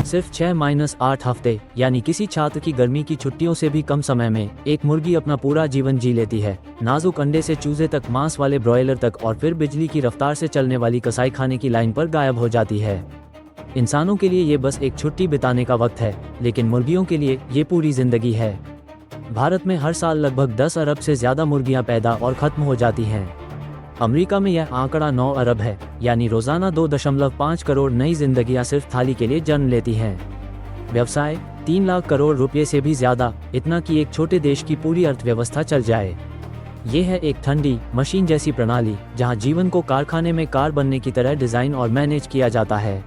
सिर्फ 6-8 हफ्ते यानी किसी छात्र की गर्मी की छुट्टियों से भी कम समय में एक मुर्गी अपना पूरा जीवन जी लेती है। नाजुक अंडे से चूजे तक, मांस वाले ब्रॉयलर तक और फिर बिजली की रफ्तार से चलने वाली कसाई खाने की लाइन पर गायब हो जाती है। इंसानों के लिए ये बस एक छुट्टी बिताने का वक्त है, लेकिन मुर्गियों के लिए ये पूरी जिंदगी है। भारत में हर साल लगभग 10 अरब से ज़्यादा मुर्गियां पैदा और ख़त्म हो जाती हैं। अमेरिका में यह आंकड़ा 9 अरब है, यानी रोज़ाना 2.5 करोड़ नई जिंदगियां सिर्फ थाली के लिए जन्म लेती हैं। व्यवसाय 3 लाख करोड़ रुपये से भी ज़्यादा, इतना कि एक छोटे देश की पूरी अर्थव्यवस्था चल जाए। ये है एक ठंडी मशीन जैसी प्रणाली जहां जीवन को कारखाने में कार बनने की तरह डिज़ाइन और मैनेज किया जाता है।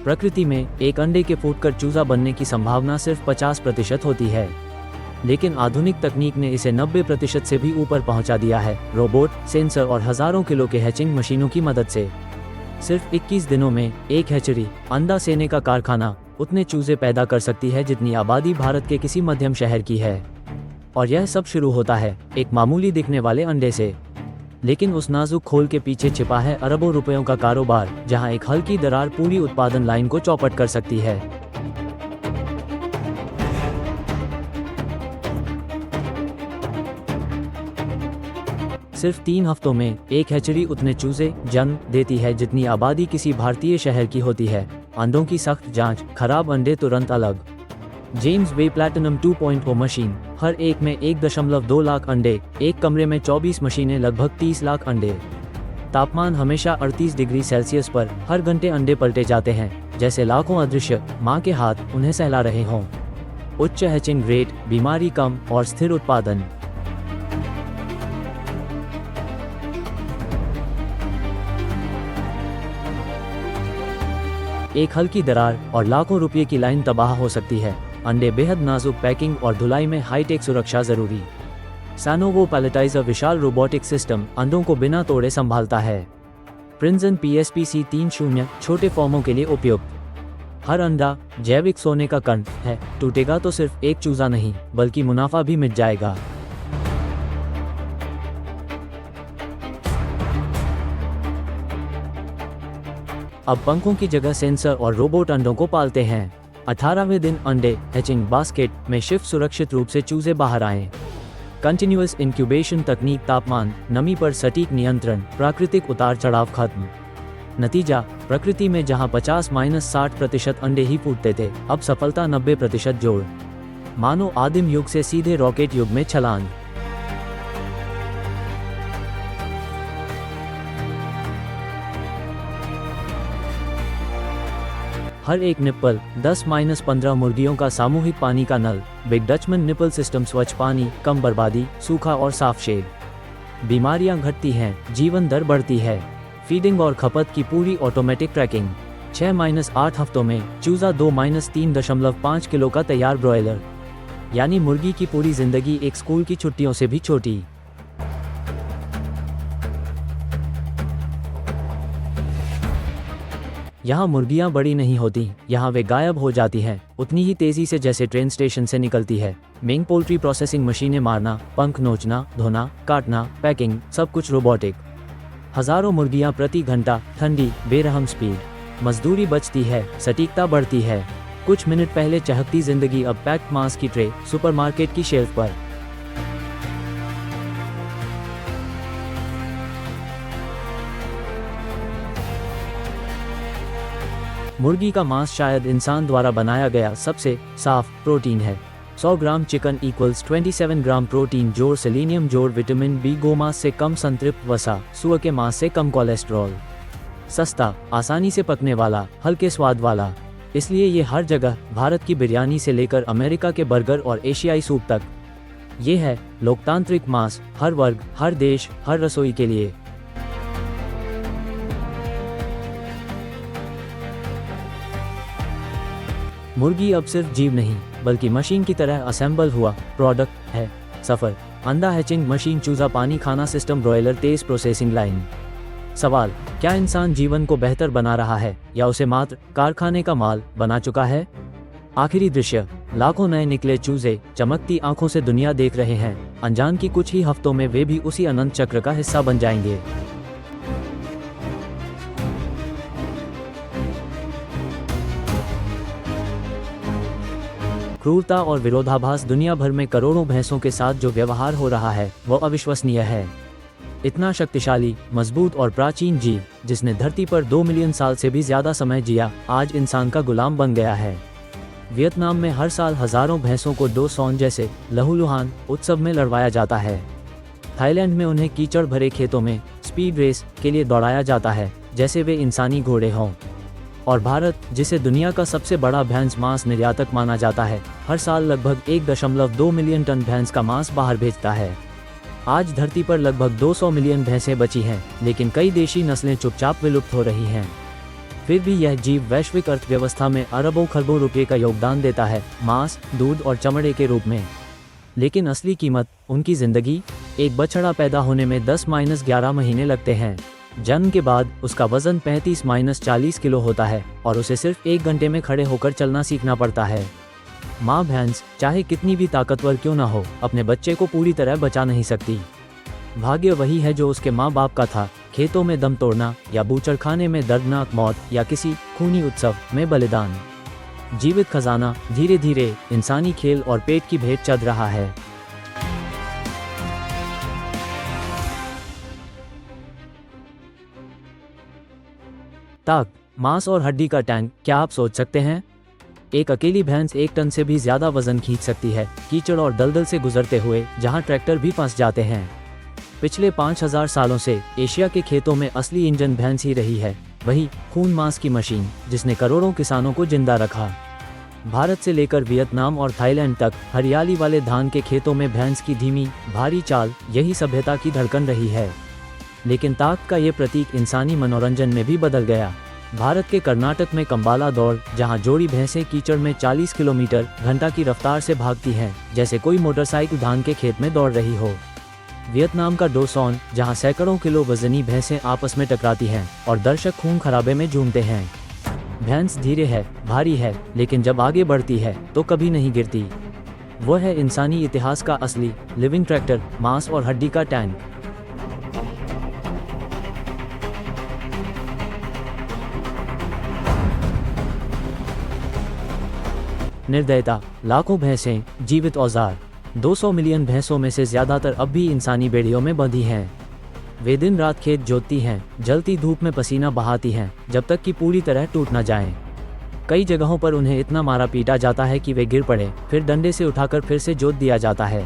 प्रकृति में एक अंडे के फूटकर चूजा बनने की संभावना सिर्फ 50% होती है, लेकिन आधुनिक तकनीक ने इसे 90% से भी ऊपर पहुंचा दिया है। रोबोट, सेंसर और हजारों किलो के हैचिंग मशीनों की मदद से सिर्फ 21 दिनों में एक हैचरी, अंडा सेने का कारखाना उतने चूजे पैदा कर सकती है जितनी आबादी भारत के किसी मध्यम शहर की है। और यह सब शुरू होता है एक मामूली दिखने वाले अंडे से, लेकिन उस नाजुक खोल के पीछे छिपा है अरबों रुपयों का कारोबार, जहां एक हल्की दरार पूरी उत्पादन लाइन को चौपट कर सकती है। सिर्फ 3 हफ्तों में एक हैचरी उतने चूजे जन्म देती है जितनी आबादी किसी भारतीय शहर की होती है। अंडों की सख्त जांच, खराब अंडे तुरंत अलग। जेम्स वे प्लैटिनम 2.0 मशीन, हर एक में 1.2 लाख अंडे, एक कमरे में 24 मशीनें, लगभग 30 लाख अंडे। तापमान हमेशा 38 डिग्री सेल्सियस पर, हर घंटे अंडे पलटे जाते हैं जैसे लाखों अदृश्य माँ के हाथ उन्हें सहला रहे हों। उच्च हैचिंग रेट, बीमारी कम और स्थिर उत्पादन। एक हल्की दरार और लाखों रुपए की लाइन तबाह हो सकती है। अंडे बेहद नाजुक, पैकिंग और धुलाई में हाईटेक सुरक्षा जरूरी। सानोवो पैलेटाइजर विशाल रोबोटिक सिस्टम अंडों को बिना तोड़े संभालता है। प्रिंजन PSPC 30 छोटे फॉर्मों के लिए उपयुक्त। हर अंडा जैविक सोने का कण है, टूटेगा तो सिर्फ एक चूजा नहीं बल्कि मुनाफा भी मिट जाएगा। अब पंखों की जगह सेंसर और रोबोट अंडों को पालते हैं। 18वें दिन अंडे हैचिंग बास्केट में शिफ्ट, सुरक्षित रूप से चूजे बाहर आएं। कंटिन्यूअस इंक्यूबेशन तकनीक, तापमान, नमी पर सटीक नियंत्रण, प्राकृतिक उतार चढ़ाव खत्म। नतीजा, प्रकृति में जहां 50-60% अंडे ही फूटते थे, अब सफलता 90% जोड़। मानो आदिम युग से सीधे रॉकेट युग में छलांग। हर एक निप्पल 10-15 मुर्गियों का सामूहिक पानी का नल। बिग डचमन निप्पल सिस्टम, स्वच्छ पानी, कम बर्बादी, सूखा और साफ शेड। बीमारियां घटती हैं, जीवन दर बढ़ती है। फीडिंग और खपत की पूरी ऑटोमेटिक ट्रैकिंग। 6-8 हफ्तों में चूजा 2-3.5 किलो का तैयार ब्रॉयलर, यानी मुर्गी की पूरी जिंदगी एक स्कूल की छुट्टियों से भी छोटी। यहाँ मुर्गियाँ बड़ी नहीं होती, यहाँ वे गायब हो जाती हैं उतनी ही तेजी से जैसे ट्रेन स्टेशन से निकलती है। मेन पोल्ट्री प्रोसेसिंग मशीनें, मारना, पंख नोचना, धोना, काटना, पैकिंग, सब कुछ रोबोटिक। हजारों मुर्गियाँ प्रति घंटा, ठंडी बेरहम स्पीड। मजदूरी बचती है, सटीकता बढ़ती है। कुछ मिनट पहले चहकती जिंदगी अब पैक्ड मांस की ट्रे सुपरमार्केट की शेल्फ पर। मुर्गी का मांस शायद इंसान द्वारा बनाया गया सबसे साफ प्रोटीन है। 100 gram chicken equals 27 gram protein जोड़ सेलेनियम जोड़ विटामिन बी। गोमांस से कम संतृप्त वसा, सुअर के मांस से कम कोलेस्ट्रॉल। सस्ता, आसानी से पकने वाला, हल्के स्वाद वाला, इसलिए ये हर जगह, भारत की बिरयानी से लेकर अमेरिका के बर्गर और एशियाई सूप तक। ये है लोकतांत्रिक मांस, हर वर्ग, हर देश, हर रसोई के लिए। मुर्गी अब सिर्फ जीव नहीं बल्कि मशीन की तरह असेंबल हुआ प्रोडक्ट है। सफर, अंडा हैचिंग मशीन, चूजा पानी खाना सिस्टम, ब्रॉयलर तेज प्रोसेसिंग लाइन। सवाल, क्या इंसान जीवन को बेहतर बना रहा है या उसे मात्र कारखाने का माल बना चुका है? आखिरी दृश्य, लाखों नए निकले चूजे चमकती आंखों से दुनिया देख रहे हैं, अनजान कि कुछ ही हफ्तों में वे भी उसी अनंत चक्र का हिस्सा बन जाएंगे। क्रूरता और विरोधाभास दुनिया भर में करोड़ों भैंसों के साथ जो व्यवहार हो रहा है वो अविश्वसनीय है। इतना शक्तिशाली, मजबूत और प्राचीन जीव, जिसने धरती पर 2 मिलियन साल से भी ज्यादा समय जिया, आज इंसान का गुलाम बन गया है। वियतनाम में हर साल हजारों भैंसों को डो सॉन जैसे लहूलुहान उत्सव में लड़वाया जाता है। थाईलैंड में उन्हें कीचड़ भरे खेतों में स्पीड रेस के लिए दौड़ाया जाता है जैसे वे इंसानी घोड़े हों। और भारत, जिसे दुनिया का सबसे बड़ा भैंस मांस निर्यातक माना जाता है, हर साल लगभग 1.2 मिलियन टन भैंस का मांस बाहर भेजता है। आज धरती पर लगभग 200 मिलियन भैंसें बची हैं, लेकिन कई देशी नस्लें चुपचाप विलुप्त हो रही हैं। फिर भी यह जीव वैश्विक अर्थव्यवस्था में अरबों खरबों रुपये का योगदान देता है, मांस, दूध और चमड़े के रूप में। लेकिन असली कीमत उनकी जिंदगी। एक बछड़ा पैदा होने में 10-11 महीने लगते हैं। जन्म के बाद उसका वजन 35-40 किलो होता है और उसे सिर्फ 1 घंटे में खड़े होकर चलना सीखना पड़ता है। माँ भैंस चाहे कितनी भी ताकतवर क्यों ना हो, अपने बच्चे को पूरी तरह बचा नहीं सकती। भाग्य वही है जो उसके माँ बाप का था, खेतों में दम तोड़ना या बूचड़खाने में दर्दनाक मौत या किसी खूनी उत्सव में बलिदान। जीवित खजाना धीरे धीरे इंसानी खेल और पेट की भेंट चढ़ रहा है। ताक, मांस और हड्डी का टैंक। क्या आप सोच सकते हैं? एक अकेली भैंस 1 टन से भी ज्यादा वजन खींच सकती है, कीचड़ और दलदल से गुजरते हुए जहां ट्रैक्टर भी फंस जाते हैं। पिछले 5000 सालों से एशिया के खेतों में असली इंजन भैंस ही रही है, वही खून मांस की मशीन जिसने करोड़ों किसानों को जिंदा रखा। भारत से लेकर वियतनाम और थाईलैंड तक हरियाली वाले धान के खेतों में भैंस की धीमी भारी चाल यही सभ्यता की धड़कन रही है। लेकिन ताक का ये प्रतीक इंसानी मनोरंजन में भी बदल गया। भारत के कर्नाटक में कंबाला दौड़, जहां जोड़ी भैंसें कीचड़ में 40 किलोमीटर घंटा की रफ्तार से भागती हैं, जैसे कोई मोटरसाइकिल धान के खेत में दौड़ रही हो। वियतनाम का डो सॉन, जहां सैकड़ों किलो वजनी भैंसें आपस में टकराती हैं और दर्शक खून खराबे में झूमते हैं। भैंस धीरे है, भारी है, लेकिन जब आगे बढ़ती है तो कभी नहीं गिरती। वो है इंसानी इतिहास का असली लिविंग ट्रैक्टर, मांस और हड्डी का टैंक। निर्दयता, लाखों भैंसें, जीवित औजार। 200 मिलियन भैंसों में से ज्यादातर अब भी इंसानी बेड़ियों में बंधी हैं। वे दिन रात खेत जोतती हैं, जलती धूप में पसीना बहाती हैं, जब तक कि पूरी तरह टूट न जाएं। कई जगहों पर उन्हें इतना मारा पीटा जाता है कि वे गिर पड़े, फिर डंडे से उठाकर फिर से जोत दिया जाता है।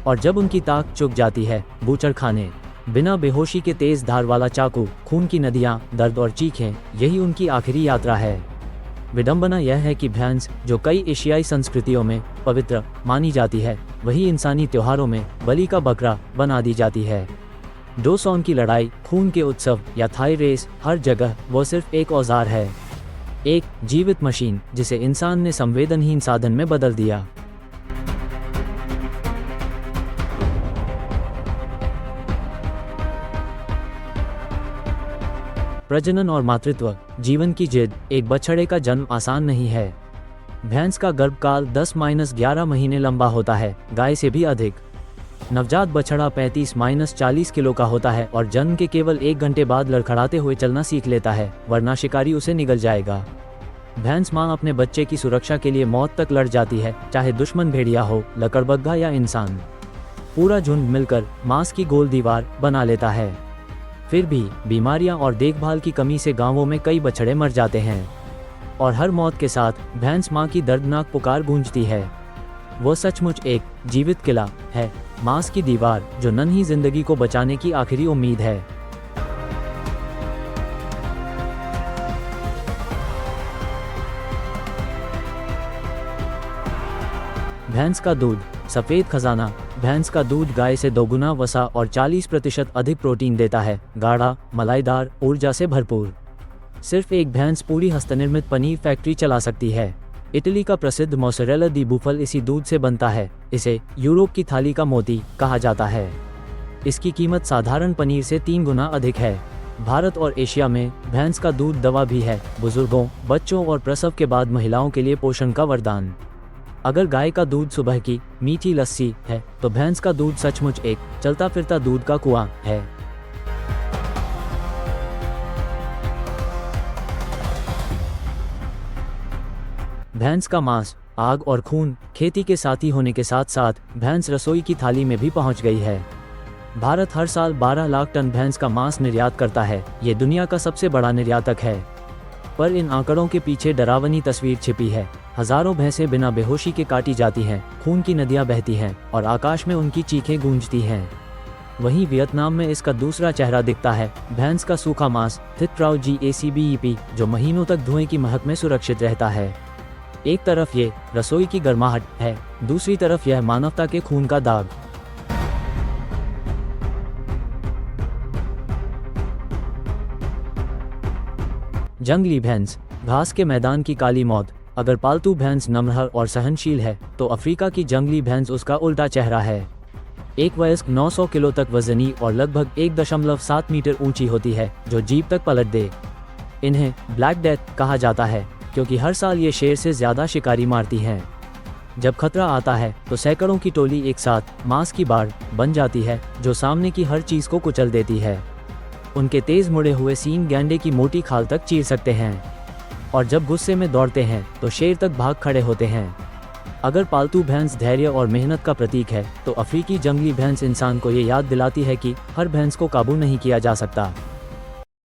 और जब उनकी ताक चुक जाती है, बूचड़खाने, बिना बेहोशी के तेज धार वाला चाकू, खून की नदियां, दर्द और चीखें, यही उनकी आखिरी यात्रा है। विडंबना यह है कि भैंस, जो कई एशियाई संस्कृतियों में पवित्र मानी जाती है, वही इंसानी त्योहारों में बलि का बकरा बना दी जाती है। डो सॉन की लड़ाई, खून के उत्सव या थाई रेस, हर जगह वो सिर्फ एक औजार है, एक जीवित मशीन जिसे इंसान ने संवेदनहीन साधन में बदल दिया। प्रजनन और मातृत्व, जीवन की जिद। एक बछड़े का जन्म आसान नहीं है। भैंस का गर्भकाल 10-11 महीने लंबा होता है, गाय से भी अधिक। नवजात बछड़ा 35-40 किलो का होता है और जन्म के केवल 1 घंटे बाद लड़खड़ाते हुए चलना सीख लेता है, वरना शिकारी उसे निगल जाएगा। भैंस माँ अपने बच्चे की सुरक्षा के लिए मौत तक लड़ जाती है, चाहे दुश्मन भेड़िया हो, लकड़बग्घा या इंसान। पूरा झुंड मिलकर मांस की गोल दीवार बना लेता है। फिर भी बीमारियां और देखभाल की कमी से गांवों में कई बछड़े मर जाते हैं। और हर मौत के साथ भैंस माँ की दर्दनाक पुकार गूंजती है। वो सचमुच एक जीवित किला है, मांस की दीवार, जो नन्ही जिंदगी को बचाने की आखिरी उम्मीद है। भैंस का दूध, सफेद खजाना। भैंस का दूध गाय से 2 गुना वसा और 40% अधिक प्रोटीन देता है, गाढ़ा, मलाईदार, ऊर्जा से भरपूर। सिर्फ एक भैंस पूरी हस्तनिर्मित पनीर फैक्ट्री चला सकती है। इटली का प्रसिद्ध मोज़रेला दी बूफल इसी दूध से बनता है। इसे यूरोप की थाली का मोती कहा जाता है। इसकी कीमत साधारण पनीर से 3 गुना अधिक है। भारत और एशिया में भैंस का दूध दवा भी है, बुजुर्गों, बच्चों और प्रसव के बाद महिलाओं के लिए पोषण का वरदान। अगर गाय का दूध सुबह की मीठी लस्सी है, तो भैंस का दूध सचमुच एक चलता फिरता दूध का कुआं है। भैंस का मांस, आग और खून खेती के साथी होने के साथ साथ भैंस रसोई की थाली में भी पहुंच गई है। भारत हर साल 12 लाख टन भैंस का मांस निर्यात करता है। ये दुनिया का सबसे बड़ा निर्यातक है। पर इन आंकड़ों के पीछे डरावनी तस्वीर छिपी है। हजारों भैंसें बिना बेहोशी के काटी जाती हैं, खून की नदियां बहती हैं और आकाश में उनकी चीखें गूंजती हैं। वहीं वियतनाम में इसका दूसरा चेहरा दिखता है, भैंस का सूखा मांस थिट ट्राउ GACBEP, जो महीनों तक धुएं की महक में सुरक्षित रहता है। एक तरफ ये रसोई की गर्माहट है, दूसरी तरफ यह मानवता के खून का दाग। जंगली भैंस, घास के मैदान की काली मौत। अगर पालतू भैंस नम्र और सहनशील है तो अफ्रीका की जंगली भैंस उसका उल्टा चेहरा है। एक वयस्क 900 किलो तक वजनी और लगभग 1.7 मीटर ऊंची होती है, जो जीप तक पलट दे। इन्हें ब्लैक डेथ कहा जाता है क्योंकि हर साल ये शेर से ज्यादा शिकारी मारती हैं। जब खतरा आता है तो सैकड़ों की टोली एक साथ मांस की बाढ़ बन जाती है, जो सामने की हर चीज को कुचल देती है। उनके तेज मुड़े हुए सींग गैंडे की मोटी खाल तक चीर सकते हैं और जब गुस्से में दौड़ते हैं तो शेर तक भाग खड़े होते हैं। अगर पालतू भैंस धैर्य और मेहनत का प्रतीक है तो अफ्रीकी जंगली भैंस इंसान को ये याद दिलाती है कि हर भैंस को काबू नहीं किया जा सकता।